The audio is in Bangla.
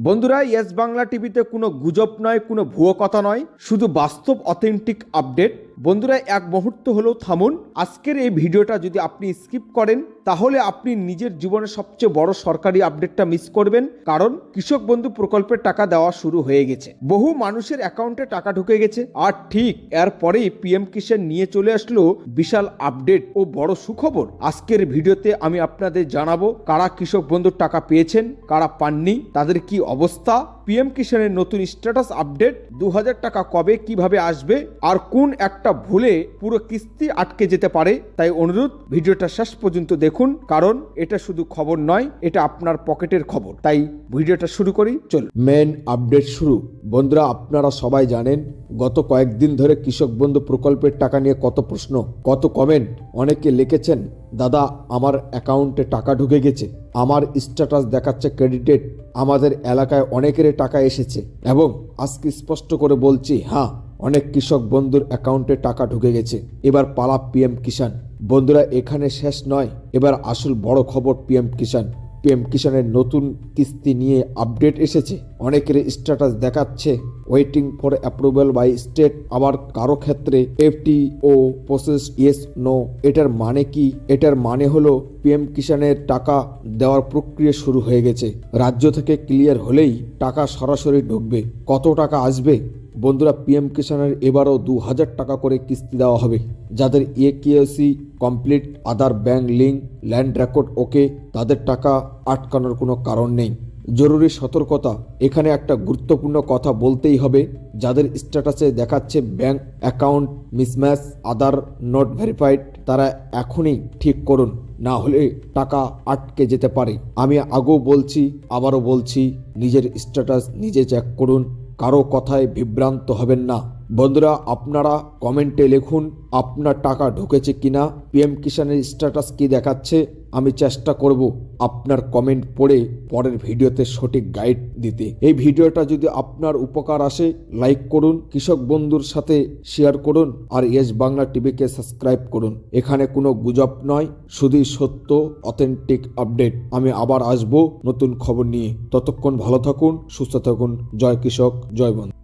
বন্ধুরা, ইয়েস বাংলা টিভিতে কোনো গুজব নয়, কোনো ভুয়ো কথা নয়, শুধু বাস্তব অথেন্টিক আপডেট। বন্ধুরা, এক মুহূর্ত হলেও থামুন। আজকের এই ভিডিওটা যদি আপনি স্কিপ করেন তাহলে আপনি নিজের জীবনের সবচেয়ে বড় সরকারি আপডেটটা মিস করবেন। কারণ কৃষক বন্ধু প্রকল্পের টাকা দেওয়া শুরু হয়ে গেছে, বহু মানুষের অ্যাকাউন্টে টাকা ঢুকে গেছে। আর ঠিক এরপরেই পিএম কিষাণ নিয়ে চলে আসলো বিশাল আপডেট ও বড় সুখবর। আজকের ভিডিওতে আমি আপনাদের জানাবো কারা কৃষক বন্ধুর টাকা পেয়েছেন, কারা পাননি, তাদের কি অবস্থা, পিএম কিষাণের নতুন স্ট্যাটাস আপডেট, 2000 টাকা কবে কিভাবে আসবে, আর কোন একটা ভুলে পুরো কিস্তি আটকে যেতে পারে। তাই অনুরোধ, ভিডিওটা শেষ পর্যন্ত দেখুন, কারণ এটা শুধু খবর নয়, এটা আপনার পকেটের খবর। তাই ভিডিওটা শুরু করি, চল। মেন আপডেট শুরু। বন্ধুরা, আপনারা সবাই জানেন গত কয়েকদিন ধরে কৃষক বন্ধু প্রকল্পের টাকা নিয়ে কত প্রশ্ন, কত কমেন্ট। অনেকে লিখেছেন, দাদা আমার অ্যাকাউন্টে টাকা ঢুকে গেছে, আমার স্ট্যাটাস দেখাচ্ছে ক্রেডিটেড। আমাদের এলাকায় অনেকেরই টাকা এসেছে এবং আজকে স্পষ্ট করে বলছি, হ্যাঁ, অনেক কৃষক বন্ধুর অ্যাকাউন্টে টাকা ঢুকে গেছে। এবার পালা পিএম কিষাণ। বন্ধুরা, এখানে শেষ নয়, এবার আসল বড় খবর পিএম কিষাণ। পিএম কিষাণের নতুন কিস্তি নিয়ে আপডেট এসেছে। অনেকের স্ট্যাটাস দেখাচ্ছে waiting for approval by state, আবার কারো ক্ষেত্রে এফটিও প্রসেস ইয়েস নো। এটার মানে কি? এটার মানে হলো পিএম কিষাণের টাকা দেওয়ার প্রক্রিয়া শুরু হয়ে গেছে। রাজ্য থেকে ক্লিয়ার হলেই টাকা সরাসরি ঢুকবে। কত টাকা আসবে? বন্ধুরা, পিএম কিষাণের এবারও 2000 টাকা করে কিস্তি দেওয়া হবে। যাদের KYC complete, Aadhaar bank link, land record okay, তাদের টাকা আটকানোর কোনো কারণ নেই। জরুরি সতর্কতা, এখানে একটা গুরুত্বপূর্ণ কথা বলতেই হবে। যাদের স্ট্যাটাসে দেখাচ্ছে bank account mismatch, Aadhaar not verified, তারা এখনই ঠিক করুন, না হলে টাকা আটকে যেতে পারে। আমি আগেও বলছি, আবারও বলছি, নিজের স্ট্যাটাস নিজে চেক করুন, কারো কথায় বিভ্রান্ত হবেন না। বন্ধুরা, আপনারা কমেন্টে লিখুন আপনার টাকা ঢুকেছে কিনা, পিএম কিষাণের স্ট্যাটাস কি দেখাচ্ছে। আমি চেষ্টা করব আপনার কমেন্ট পড়ে পরের ভিডিওতে সঠিক গাইড দিতে। এই ভিডিওটা যদি আপনার উপকার আসে, লাইক করুন, কৃষক বন্ধুর সাথে শেয়ার করুন, আর ইয়েস বাংলা টিভিকে সাবস্ক্রাইব করুন। এখানে কোনো গুজব নয়, শুধুই সত্য অথেন্টিক আপডেট। আমি আবার আসবো নতুন খবর নিয়ে। ততক্ষণ ভালো থাকুন, সুস্থ থাকুন। জয় কৃষক, জয় বন্ধু।